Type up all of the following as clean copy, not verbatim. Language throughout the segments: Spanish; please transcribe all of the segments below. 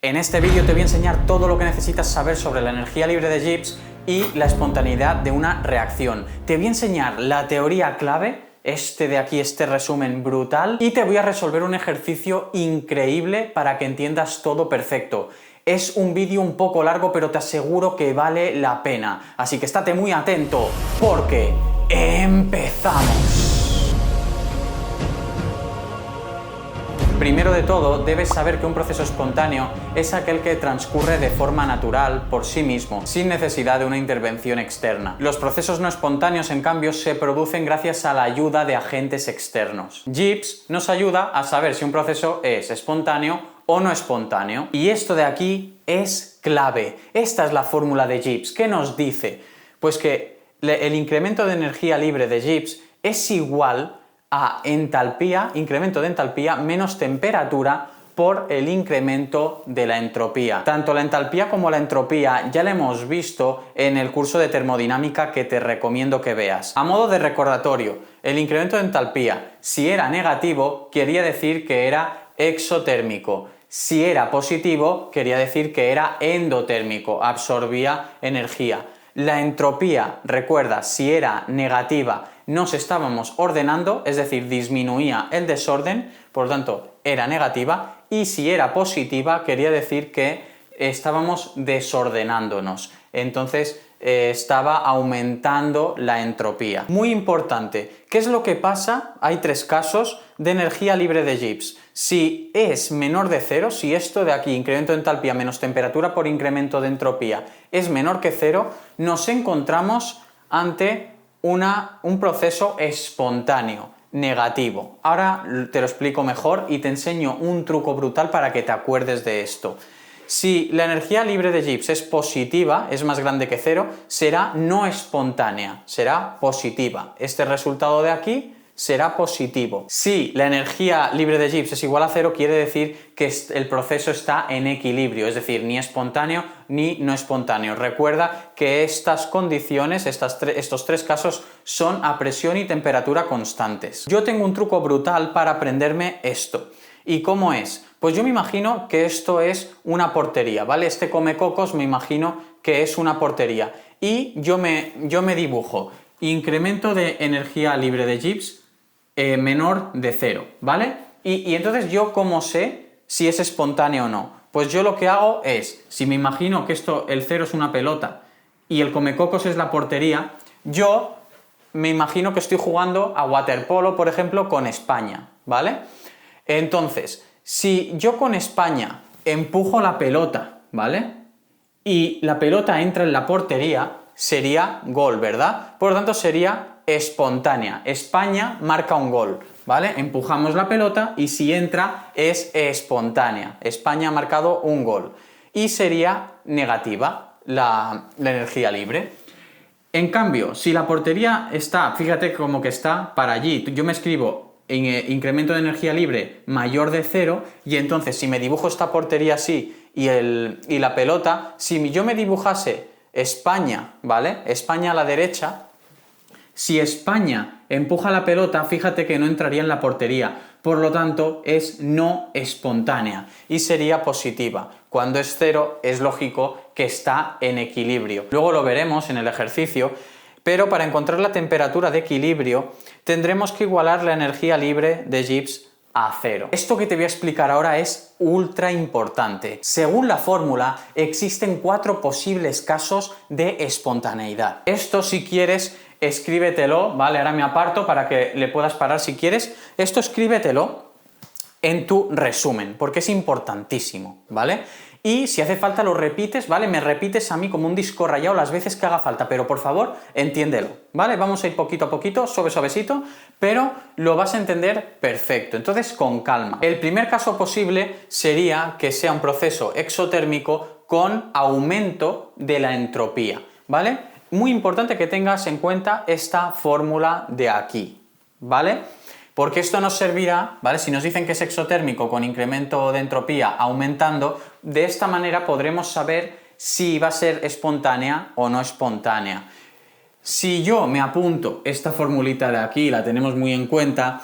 En este vídeo te voy a enseñar todo lo que necesitas saber sobre la energía libre de Gibbs y la espontaneidad de una reacción. Te voy a enseñar la teoría clave, este resumen brutal, y te voy a resolver un ejercicio increíble para que entiendas todo perfecto. Es un vídeo un poco largo, pero te aseguro que vale la pena. Así que estate muy atento, porque ¡empezamos! Primero de todo, debes saber que un proceso espontáneo es aquel que transcurre de forma natural por sí mismo, sin necesidad de una intervención externa. Los procesos no espontáneos, en cambio, se producen gracias a la ayuda de agentes externos. Gibbs nos ayuda a saber si un proceso es espontáneo o no espontáneo. Y esto de aquí es clave. Esta es la fórmula de Gibbs. ¿Qué nos dice? Pues que el incremento de energía libre de Gibbs es igual a entalpía, incremento de entalpía menos temperatura por el incremento de la entropía. Tanto la entalpía como la entropía ya la hemos visto en el curso de termodinámica que te recomiendo que veas. A modo de recordatorio, el incremento de entalpía, si era negativo, quería decir que era exotérmico. Si era positivo, quería decir que era endotérmico, absorbía energía. La entropía, recuerda, si era negativa, nos estábamos ordenando, es decir, disminuía el desorden, por lo tanto, era negativa, y si era positiva, quería decir que estábamos desordenándonos. Entonces, estaba aumentando la entropía. Muy importante, ¿qué es lo que pasa? Hay tres casos de energía libre de Gibbs. Si es menor de cero, si esto de aquí, incremento de entalpía menos temperatura por incremento de entropía, es menor que cero, nos encontramos ante un proceso espontáneo, negativo. Ahora te lo explico mejor y te enseño un truco brutal para que te acuerdes de esto. Si la energía libre de Gibbs es positiva, es más grande que cero, será no espontánea, será positiva. Este resultado de aquí será positivo. Si la energía libre de Gibbs es igual a cero, quiere decir que el proceso está en equilibrio, es decir, ni espontáneo ni no espontáneo. Recuerda que estas condiciones, estos tres casos, son a presión y temperatura constantes. Yo tengo un truco brutal para aprenderme esto. ¿Y cómo es? Pues yo me imagino que esto es una portería, ¿vale? Este comecocos me imagino que es una portería. Y yo me dibujo incremento de energía libre de Gibbs menor de cero, ¿vale? Y entonces yo, ¿cómo sé si es espontáneo o no? Pues yo lo que hago es, si me imagino que el cero es una pelota y el comecocos es la portería, yo me imagino que estoy jugando a waterpolo, por ejemplo, con España, ¿vale? Entonces, si yo con España empujo la pelota, ¿vale? Y la pelota entra en la portería, sería gol, ¿verdad? Por lo tanto, sería espontánea. España marca un gol, ¿vale? Empujamos la pelota y si entra es espontánea. España ha marcado un gol. Y sería negativa la energía libre. En cambio, si la portería está, fíjate como que está para allí, yo me escribo en incremento de energía libre mayor de cero, y entonces si me dibujo esta portería así y la pelota, si yo me dibujase España, ¿vale? España a la derecha, si España empuja la pelota, fíjate que no entraría en la portería, por lo tanto es no espontánea y sería positiva. Cuando es cero es lógico que está en equilibrio. Luego lo veremos en el ejercicio, pero para encontrar la temperatura de equilibrio tendremos que igualar la energía libre de Gibbs a cero. Esto que te voy a explicar ahora es ultra importante. Según la fórmula, existen 4 posibles casos de espontaneidad. Esto, si quieres, escríbetelo, ¿vale? Ahora me aparto para que le puedas parar si quieres. Esto escríbetelo en tu resumen, porque es importantísimo, ¿vale? Y si hace falta lo repites, ¿vale? Me repites a mí como un disco rayado las veces que haga falta, pero por favor, entiéndelo, ¿vale? Vamos a ir poquito a poquito, suavecito, pero lo vas a entender perfecto. Entonces, con calma. El primer caso posible sería que sea un proceso exotérmico con aumento de la entropía, ¿vale? Muy importante que tengas en cuenta esta fórmula de aquí, ¿vale? Porque esto nos servirá, ¿vale? Si nos dicen que es exotérmico con incremento de entropía aumentando, de esta manera podremos saber si va a ser espontánea o no espontánea. Si yo me apunto esta formulita de aquí, la tenemos muy en cuenta,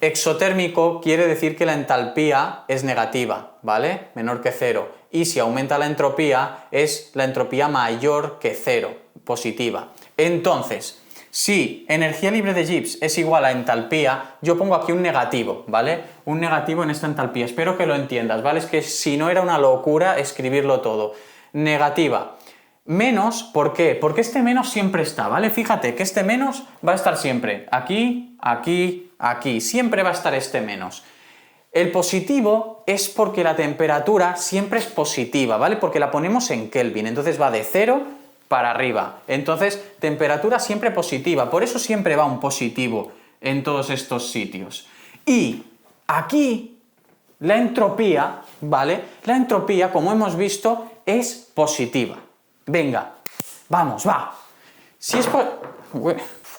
Exotérmico quiere decir que la entalpía es negativa, ¿vale? Menor que 0. Y si aumenta la entropía, es la entropía mayor que 0, positiva. Entonces, si energía libre de Gibbs es igual a entalpía, yo pongo aquí un negativo, ¿vale? Un negativo en esta entalpía. Espero que lo entiendas, ¿vale? Es que si no era una locura escribirlo todo. Negativa. Menos, ¿por qué? Porque este menos siempre está, ¿vale? Fíjate que este menos va a estar siempre. Aquí, aquí, aquí. Siempre va a estar este menos. El positivo es porque la temperatura siempre es positiva, ¿vale? Porque la ponemos en Kelvin. Entonces va de 0 para arriba. Entonces, temperatura siempre positiva. Por eso siempre va un positivo en todos estos sitios. Y aquí, la entropía, ¿vale? La entropía, como hemos visto, es positiva. Venga, vamos, va. Si es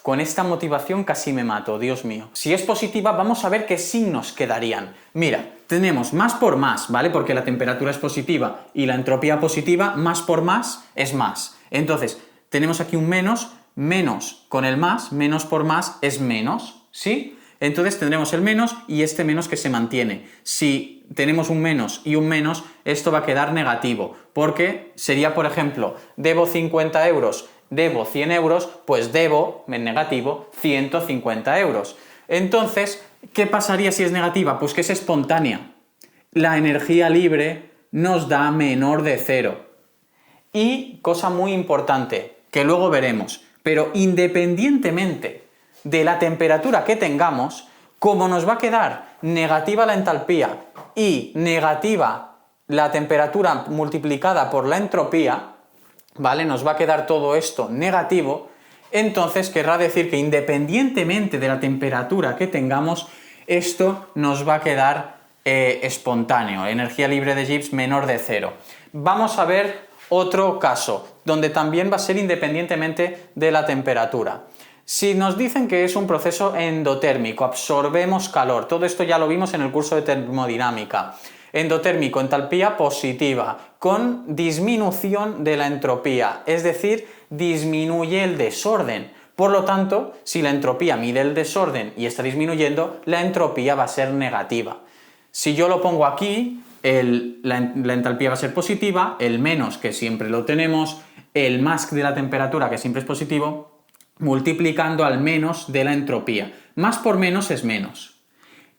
con esta motivación casi me mato, Dios mío. Si es positiva, vamos a ver qué signos quedarían. Mira, tenemos más por más, ¿vale? Porque la temperatura es positiva y la entropía positiva, más por más es más. Entonces, tenemos aquí un menos, menos con el más, menos por más es menos, ¿sí? Entonces tendremos el menos y este menos que se mantiene. Si tenemos un menos y un menos, esto va a quedar negativo, porque sería, por ejemplo, debo 50 euros, debo 100 euros, pues debo, en negativo, 150 euros. Entonces, ¿qué pasaría si es negativa? Pues que es espontánea. La energía libre nos da menor de 0. Y, cosa muy importante, que luego veremos, pero independientemente de la temperatura que tengamos, como nos va a quedar negativa la entalpía y negativa la temperatura multiplicada por la entropía, ¿vale? Nos va a quedar todo esto negativo, entonces querrá decir que independientemente de la temperatura que tengamos, esto nos va a quedar espontáneo, energía libre de Gibbs menor de 0. Vamos a ver otro caso, donde también va a ser independientemente de la temperatura. Si nos dicen que es un proceso endotérmico, absorbemos calor, todo esto ya lo vimos en el curso de termodinámica. Endotérmico, entalpía positiva, con disminución de la entropía, es decir, disminuye el desorden. Por lo tanto, si la entropía mide el desorden y está disminuyendo, la entropía va a ser negativa. Si yo lo pongo aquí, la entalpía va a ser positiva, el menos, que siempre lo tenemos, el más de la temperatura, que siempre es positivo, multiplicando al menos de la entropía. Más por menos es menos.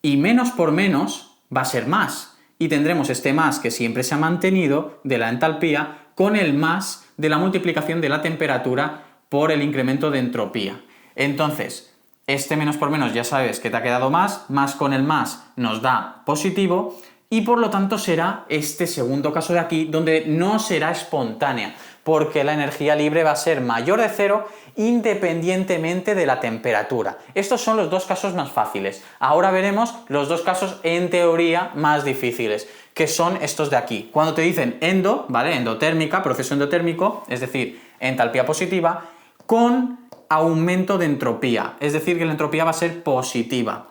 Y menos por menos va a ser más. Y tendremos este más que siempre se ha mantenido de la entalpía con el más de la multiplicación de la temperatura por el incremento de entropía. Entonces, este menos por menos ya sabes que te ha quedado más con el más nos da positivo y por lo tanto será este segundo caso de aquí donde no será espontánea, porque la energía libre va a ser mayor de 0 independientemente de la temperatura. Estos son los dos casos más fáciles. Ahora veremos los dos casos en teoría más difíciles, que son estos de aquí. Cuando te dicen endo, ¿vale? Endotérmica, proceso endotérmico, es decir, entalpía positiva, con aumento de entropía, es decir, que la entropía va a ser positiva.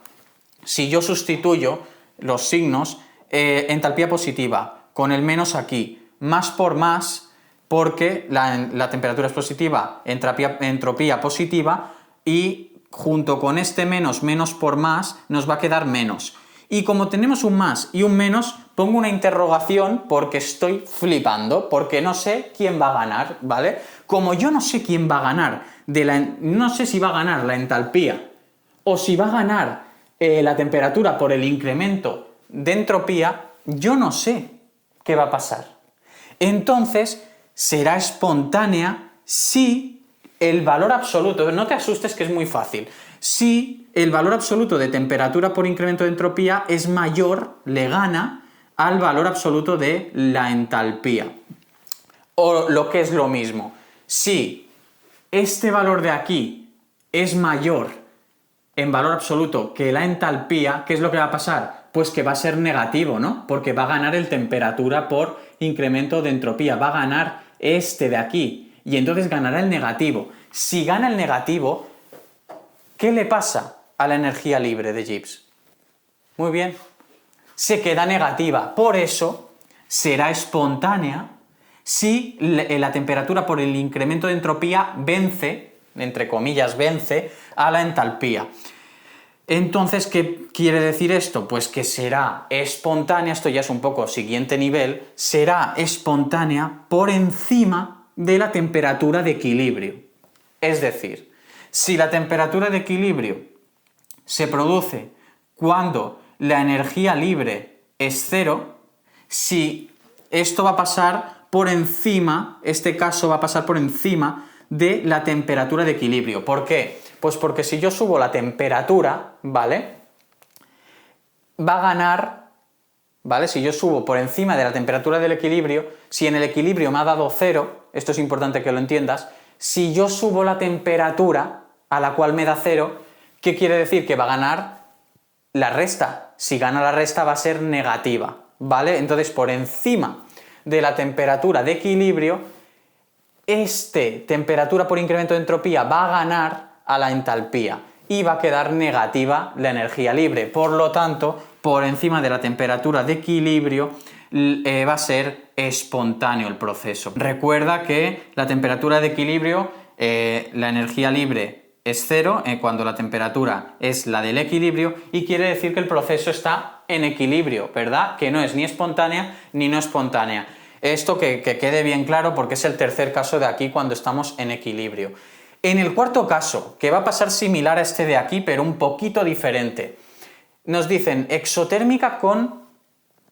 Si yo sustituyo los signos, entalpía positiva, con el menos aquí, más por más, porque la temperatura es positiva, entropía positiva, y junto con este menos, menos por más, nos va a quedar menos. Y como tenemos un más y un menos, pongo una interrogación porque estoy flipando, porque no sé quién va a ganar, ¿vale? Como yo no sé quién va a ganar, no sé si va a ganar la entalpía o si va a ganar la temperatura por el incremento de entropía, yo no sé qué va a pasar. Entonces, será espontánea si el valor absoluto, no te asustes que es muy fácil, si el valor absoluto de temperatura por incremento de entropía es mayor, le gana al valor absoluto de la entalpía. O lo que es lo mismo, si este valor de aquí es mayor en valor absoluto que la entalpía, ¿qué es lo que va a pasar? Pues que va a ser negativo, ¿no? Porque va a ganar el temperatura por incremento de entropía, va a ganar este de aquí, y entonces ganará el negativo. Si gana el negativo, ¿qué le pasa a la energía libre de Gibbs? Muy bien, se queda negativa, por eso será espontánea si la temperatura por el incremento de entropía vence, entre comillas, vence a la entalpía. Entonces, ¿qué quiere decir esto? Pues que será espontánea, esto ya es un poco siguiente nivel, será espontánea por encima de la temperatura de equilibrio. Es decir, si la temperatura de equilibrio se produce cuando la energía libre es cero, si esto va a pasar por encima, este caso va a pasar por encima de la temperatura de equilibrio. ¿Por qué? Pues porque si yo subo la temperatura, ¿vale? Va a ganar, ¿vale? Si yo subo por encima de la temperatura del equilibrio, si en el equilibrio me ha dado cero, esto es importante que lo entiendas, si yo subo la temperatura a la cual me da cero, ¿qué quiere decir? Que va a ganar la resta. Si gana la resta va a ser negativa, ¿vale? Entonces, por encima de la temperatura de equilibrio, temperatura por incremento de entropía va a ganar a la entalpía y va a quedar negativa la energía libre. Por lo tanto, por encima de la temperatura de equilibrio va a ser espontáneo el proceso. Recuerda que la temperatura de equilibrio, la energía libre es cero cuando la temperatura es la del equilibrio y quiere decir que el proceso está en equilibrio, ¿verdad? Que no es ni espontánea ni no espontánea. Esto que quede bien claro porque es el tercer caso de aquí cuando estamos en equilibrio. En el cuarto caso, que va a pasar similar a este de aquí, pero un poquito diferente, nos dicen exotérmica con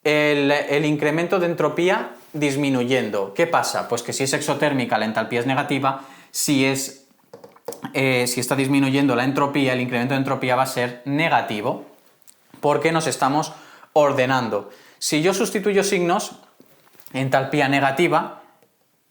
el incremento de entropía disminuyendo. ¿Qué pasa? Pues que si es exotérmica la entalpía es negativa, si está disminuyendo la entropía, el incremento de entropía va a ser negativo, porque nos estamos ordenando. Si yo sustituyo signos, entalpía negativa,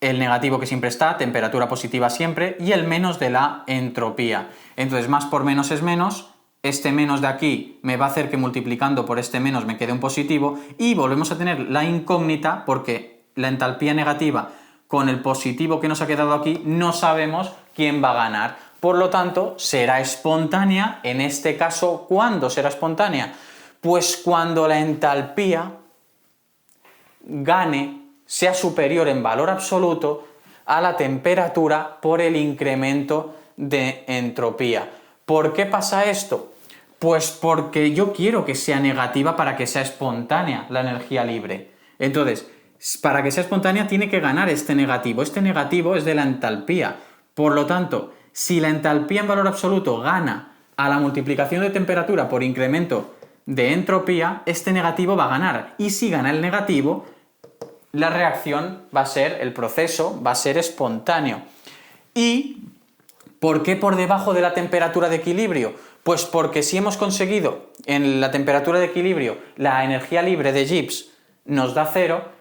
el negativo que siempre está, temperatura positiva siempre, y el menos de la entropía. Entonces, más por menos es menos, este menos de aquí me va a hacer que multiplicando por este menos me quede un positivo, y volvemos a tener la incógnita porque la entalpía negativa con el positivo que nos ha quedado aquí no sabemos quién va a ganar. Por lo tanto, será espontánea. En este caso, ¿cuándo será espontánea? Pues cuando la entalpía gane, sea superior en valor absoluto a la temperatura por el incremento de entropía. ¿Por qué pasa esto? Pues porque yo quiero que sea negativa para que sea espontánea la energía libre. Entonces, para que sea espontánea tiene que ganar este negativo. Este negativo es de la entalpía. Por lo tanto, si la entalpía en valor absoluto gana a la multiplicación de temperatura por incremento de entropía, este negativo va a ganar. Y si gana el negativo, la reacción va a ser, el proceso va a ser espontáneo. ¿Y por qué por debajo de la temperatura de equilibrio? Pues porque si hemos conseguido en la temperatura de equilibrio la energía libre de Gibbs nos da cero,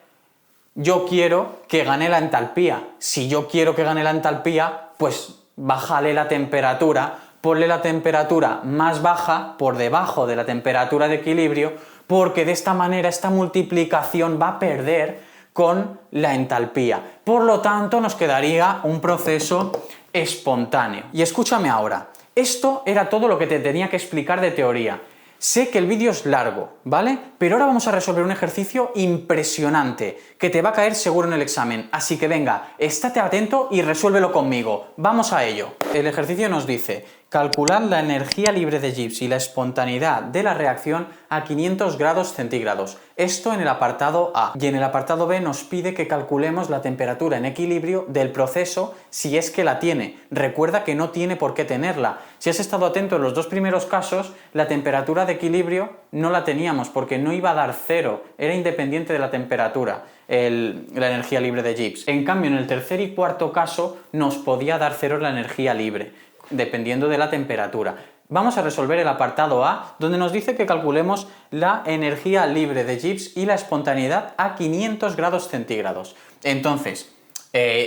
yo quiero que gane la entalpía. Si yo quiero que gane la entalpía, pues bájale la temperatura, ponle la temperatura más baja por debajo de la temperatura de equilibrio, porque de esta manera esta multiplicación va a perder con la entalpía. Por lo tanto, nos quedaría un proceso espontáneo. Y escúchame ahora, esto era todo lo que te tenía que explicar de teoría. Sé que el vídeo es largo, ¿vale? Pero ahora vamos a resolver un ejercicio impresionante que te va a caer seguro en el examen. Así que venga, estate atento y resuélvelo conmigo. Vamos a ello. El ejercicio nos dice: calcular la energía libre de Gibbs y la espontaneidad de la reacción a 500 grados centígrados. Esto en el apartado A. Y en el apartado B nos pide que calculemos la temperatura en equilibrio del proceso si es que la tiene. Recuerda que no tiene por qué tenerla. Si has estado atento en los dos primeros casos, la temperatura de equilibrio no la teníamos porque no iba a dar cero, era independiente de la temperatura, la energía libre de Gibbs. En cambio, en el tercer y cuarto caso nos podía dar cero la energía libre, dependiendo de la temperatura. Vamos a resolver el apartado A, donde nos dice que calculemos la energía libre de Gibbs y la espontaneidad a 500 grados centígrados. Entonces,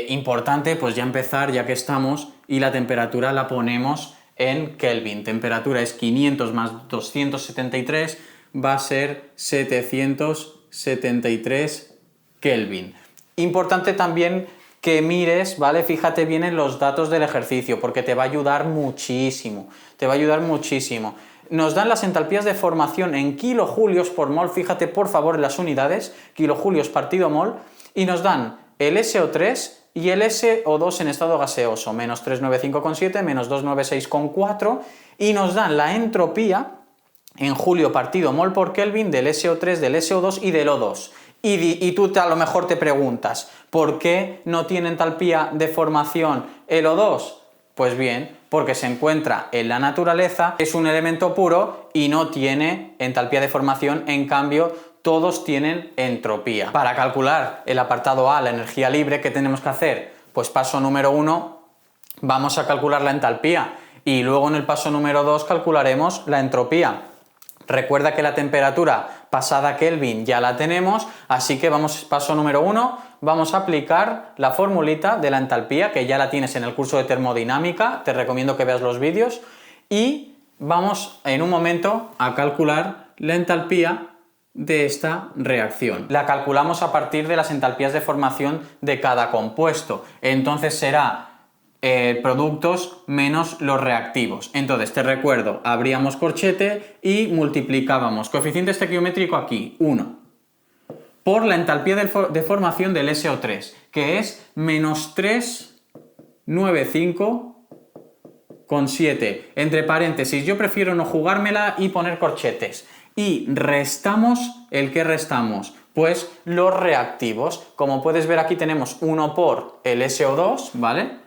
importante pues ya empezar, ya que estamos, y la temperatura la ponemos en Kelvin. Temperatura es 500 más 273, va a ser 773 Kelvin. Importante también que mires, ¿vale? Fíjate bien en los datos del ejercicio, porque te va a ayudar muchísimo. Te va a ayudar muchísimo. Nos dan las entalpías de formación en kilojulios por mol, fíjate por favor en las unidades, kilojulios partido mol, y nos dan el SO3 y el SO2 en estado gaseoso, menos 395,7, menos 296,4, y nos dan la entropía en julio partido mol por Kelvin del SO3, del SO2 y del O2. Y tú a lo mejor te preguntas, ¿por qué no tiene entalpía de formación el O2? Pues bien, porque se encuentra en la naturaleza, es un elemento puro y no tiene entalpía de formación, en cambio todos tienen entropía. Para calcular el apartado A, la energía libre, ¿qué tenemos que hacer? Pues paso número 1, vamos a calcular la entalpía y luego en el paso número 2 calcularemos la entropía. Recuerda que la temperatura pasada Kelvin ya la tenemos, así que paso número 1, vamos a aplicar la formulita de la entalpía, que ya la tienes en el curso de termodinámica, te recomiendo que veas los vídeos, y vamos en un momento a calcular la entalpía de esta reacción. La calculamos a partir de las entalpías de formación de cada compuesto, entonces será productos menos los reactivos. Entonces, te recuerdo, abríamos corchete y multiplicábamos coeficiente estequiométrico aquí, 1, por la entalpía de formación del SO3, que es menos 395,7. Entre paréntesis, yo prefiero no jugármela y poner corchetes. Y restamos, ¿el qué restamos? Pues los reactivos. Como puedes ver aquí tenemos 1 por el SO2, ¿vale?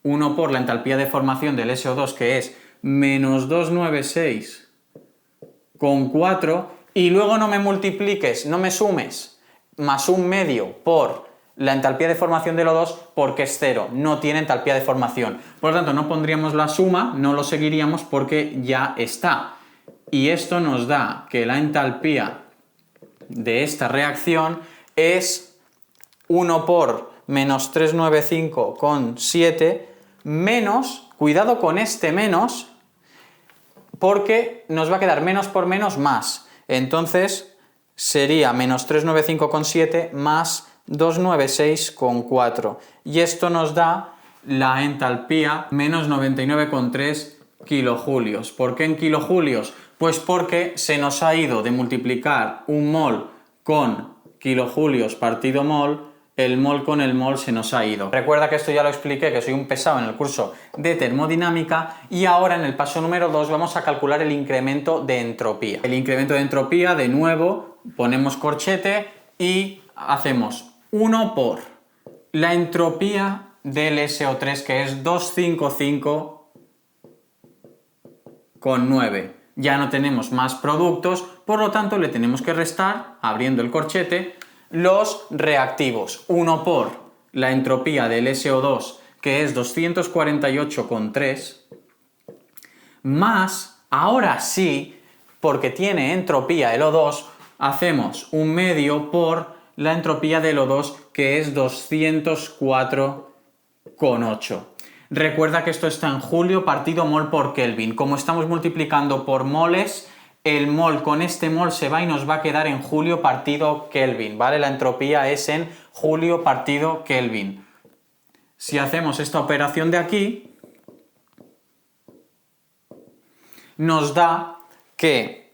1 por la entalpía de formación del SO2, que es menos 296,4, y luego no me multipliques, no me sumes más un medio por la entalpía de formación del O2 porque es 0, no tiene entalpía de formación. Por lo tanto, no pondríamos la suma, no lo seguiríamos porque ya está. Y esto nos da que la entalpía de esta reacción es 1 por menos 395,7 menos, cuidado con este menos, porque nos va a quedar menos por menos más. Entonces sería menos 395,7 más 296,4. Y esto nos da la entalpía menos 99,3 kilojulios. ¿Por qué en kilojulios? Pues porque se nos ha ido de multiplicar un mol con kilojulios partido mol, el mol con el mol se nos ha ido. Recuerda que esto ya lo expliqué, que soy un pesado en el curso de termodinámica, y ahora en el paso número 2 vamos a calcular el incremento de entropía. El incremento de entropía, de nuevo, ponemos corchete y hacemos 1 por la entropía del SO3, que es 255,9. Ya no tenemos más productos, por lo tanto le tenemos que restar, abriendo el corchete, los reactivos. 1 por la entropía del SO2, que es 248,3, más, ahora sí, porque tiene entropía el O2, hacemos un medio por la entropía del O2, que es 204,8. Recuerda que esto está en julio partido mol por Kelvin. Como estamos multiplicando por moles, el mol con este mol se va y nos va a quedar en julio partido Kelvin, ¿vale? La entropía es en julio partido Kelvin. Si hacemos esta operación de aquí, nos da que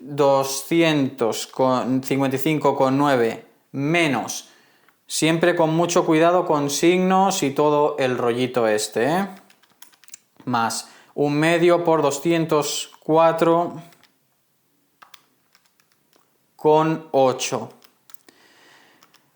255,9 menos, siempre con mucho cuidado con signos y todo el rollito este, ¿eh? Más un medio por 204,8.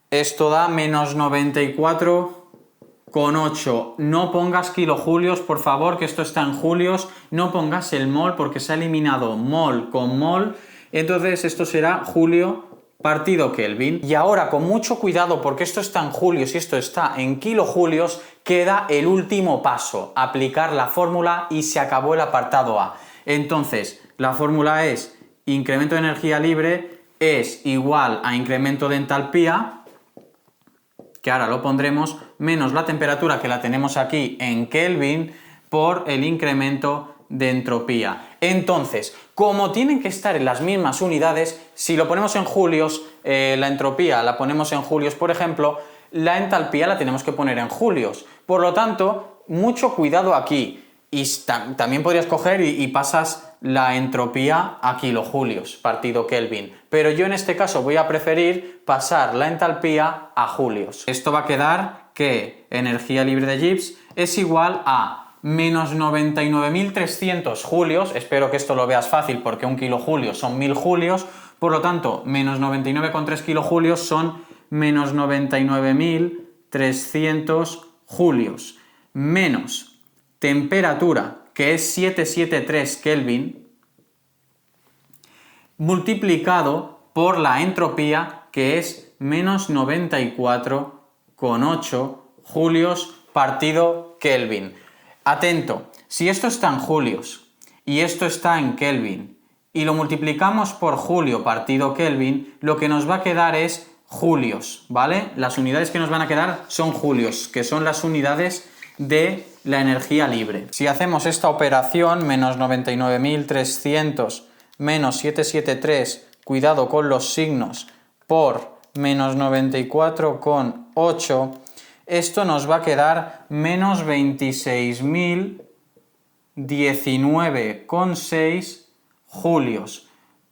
Esto da menos 94,8. No pongas kilojulios, por favor, que esto está en julios. No pongas el mol porque se ha eliminado mol con mol. Entonces esto será julio partido Kelvin. Y ahora, con mucho cuidado, porque esto está en julios y esto está en kilojulios, queda el último paso, aplicar la fórmula y se acabó el apartado A. Entonces, la fórmula es incremento de energía libre es igual a incremento de entalpía, que ahora lo pondremos, menos la temperatura, que la tenemos aquí en Kelvin, por el incremento de entropía. Entonces, como tienen que estar en las mismas unidades, si lo ponemos en julios, la entropía la ponemos en julios, por ejemplo, la entalpía la tenemos que poner en julios. Por lo tanto, mucho cuidado aquí. Y también podrías coger y pasas la entropía a kilojulios, partido Kelvin. Pero yo en este caso voy a preferir pasar la entalpía a julios. Esto va a quedar que energía libre de Gibbs es igual a menos 99.300 julios, espero que esto lo veas fácil porque un kilojulio son 1000 julios, por lo tanto, menos 99,3 kilojulios son menos 99.300 julios, menos temperatura, que es 773 Kelvin, multiplicado por la entropía, que es menos 94,8 julios partido Kelvin. Atento, si esto está en julios y esto está en Kelvin y lo multiplicamos por julio partido Kelvin, lo que nos va a quedar es julios, ¿vale? Las unidades que nos van a quedar son julios, que son las unidades de la energía libre. Si hacemos esta operación, menos 99.300 menos 773, cuidado con los signos, por menos 94,8, esto nos va a quedar menos 26.019,6 julios.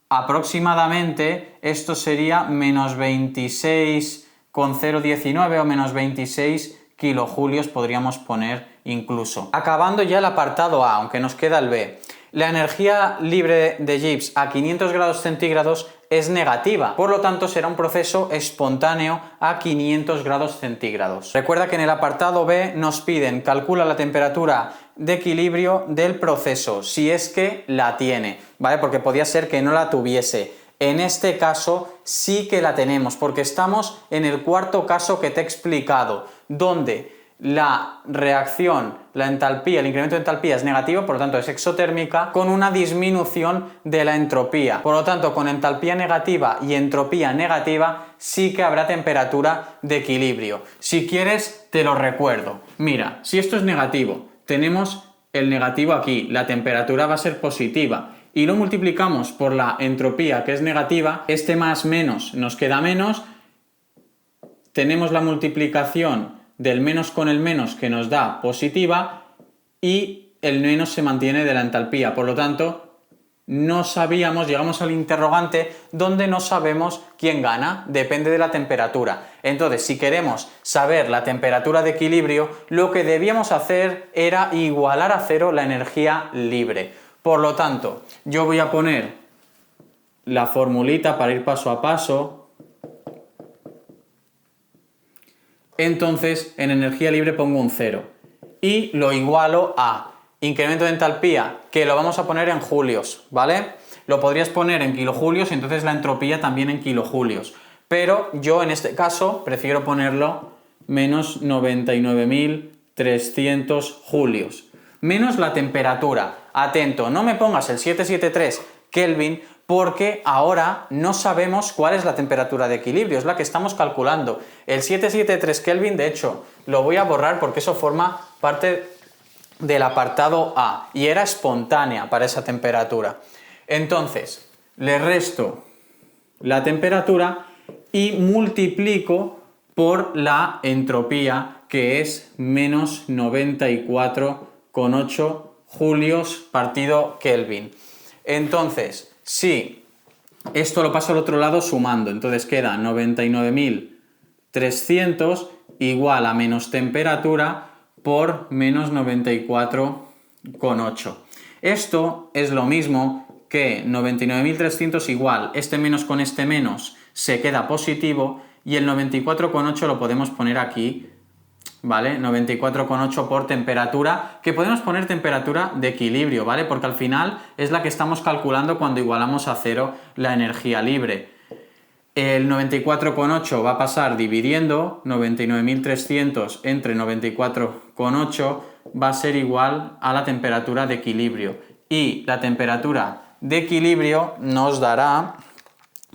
Aproximadamente esto sería menos 26,019 o menos 26 kilojulios podríamos poner incluso. Acabando ya el apartado A, aunque nos queda el B. La energía libre de Gibbs a 500 grados centígrados es negativa, por lo tanto será un proceso espontáneo a 500 grados centígrados. Recuerda que en el apartado B nos piden calcula la temperatura de equilibrio del proceso, si es que la tiene, ¿vale? Porque podía ser que no la tuviese. En este caso sí que la tenemos, porque estamos en el cuarto caso que te he explicado, donde la reacción, la entalpía, el incremento de entalpía es negativo, por lo tanto es exotérmica, con una disminución de la entropía. Por lo tanto, con entalpía negativa y entropía negativa sí que habrá temperatura de equilibrio. Si quieres, te lo recuerdo. Mira, si esto es negativo, tenemos el negativo aquí, la temperatura va a ser positiva, y lo multiplicamos por la entropía, que es negativa, este más menos nos queda menos, tenemos la multiplicación del menos con el menos que nos da positiva y el menos se mantiene de la entalpía. Por lo tanto, no sabíamos, llegamos al interrogante donde no sabemos quién gana, depende de la temperatura. Entonces, si queremos saber la temperatura de equilibrio, lo que debíamos hacer era igualar a cero la energía libre. Por lo tanto, yo voy a poner la formulita para ir paso a paso. Entonces, en energía libre pongo un 0 y lo igualo a incremento de entalpía, que lo vamos a poner en julios, ¿vale? Lo podrías poner en kilojulios y entonces la entropía también en kilojulios, pero yo en este caso prefiero ponerlo menos 99.300 julios, menos la temperatura. Atento, no me pongas el 773 Kelvin, porque ahora no sabemos cuál es la temperatura de equilibrio, es la que estamos calculando. El 773 Kelvin, de hecho, lo voy a borrar porque eso forma parte del apartado A y era espontánea para esa temperatura. Entonces, le resto la temperatura y multiplico por la entropía, que es menos 94,8 julios partido Kelvin. Entonces, si esto lo paso al otro lado sumando, entonces queda 99.300 igual a menos temperatura por menos 94,8. Esto es lo mismo que 99.300 igual, este menos con este menos se queda positivo y el 94,8 lo podemos poner aquí, ¿vale? 94,8 por temperatura, que podemos poner temperatura de equilibrio, ¿vale? Porque al final es la que estamos calculando cuando igualamos a cero la energía libre. El 94,8 va a pasar dividiendo, 99.300 entre 94,8 va a ser igual a la temperatura de equilibrio. Y la temperatura de equilibrio nos dará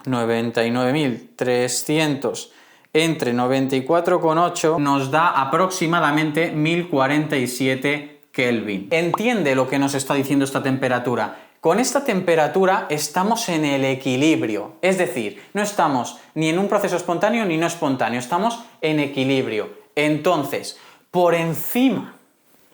99.300 entre 94,8 nos da aproximadamente 1047 Kelvin. ¿Entiende lo que nos está diciendo esta temperatura? Con esta temperatura estamos en el equilibrio, es decir, no estamos ni en un proceso espontáneo ni no espontáneo, estamos en equilibrio. Entonces, por encima,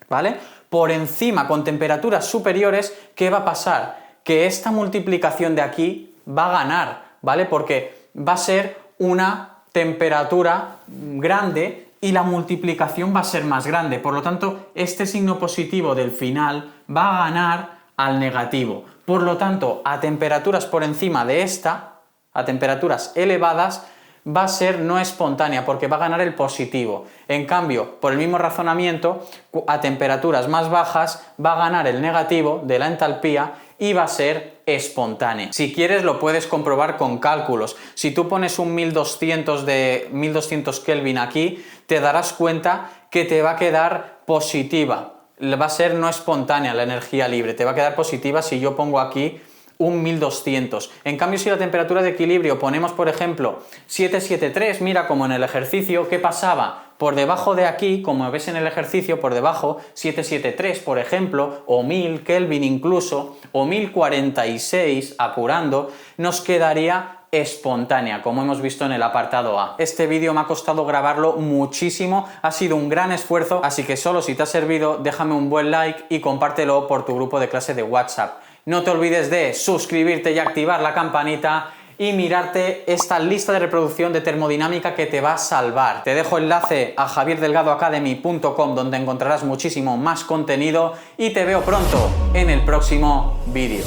¿vale? Por encima, con temperaturas superiores, ¿qué va a pasar? Que esta multiplicación de aquí va a ganar, ¿vale? Porque va a ser una temperatura grande y la multiplicación va a ser más grande. Por lo tanto, este signo positivo del final va a ganar al negativo. Por lo tanto, a temperaturas por encima de esta, a temperaturas elevadas, va a ser no espontánea porque va a ganar el positivo. En cambio, por el mismo razonamiento, a temperaturas más bajas va a ganar el negativo de la entalpía y va a ser espontánea. Si quieres lo puedes comprobar con cálculos. Si tú pones un 1200 Kelvin aquí, te darás cuenta que te va a quedar positiva. Va a ser no espontánea la energía libre, te va a quedar positiva si yo pongo aquí un 1200. En cambio, si la temperatura de equilibrio ponemos, por ejemplo, 773, mira como en el ejercicio, ¿qué pasaba? Por debajo de aquí, como ves en el ejercicio, por debajo, 773, por ejemplo, o 1000 Kelvin incluso, o 1046, apurando, nos quedaría espontánea, como hemos visto en el apartado A. Este vídeo me ha costado grabarlo muchísimo, ha sido un gran esfuerzo, así que solo si te ha servido, déjame un buen like y compártelo por tu grupo de clase de WhatsApp. No te olvides de suscribirte y activar la campanita y mirarte esta lista de reproducción de termodinámica que te va a salvar. Te dejo enlace a javierdelgadoacademy.com donde encontrarás muchísimo más contenido y te veo pronto en el próximo vídeo.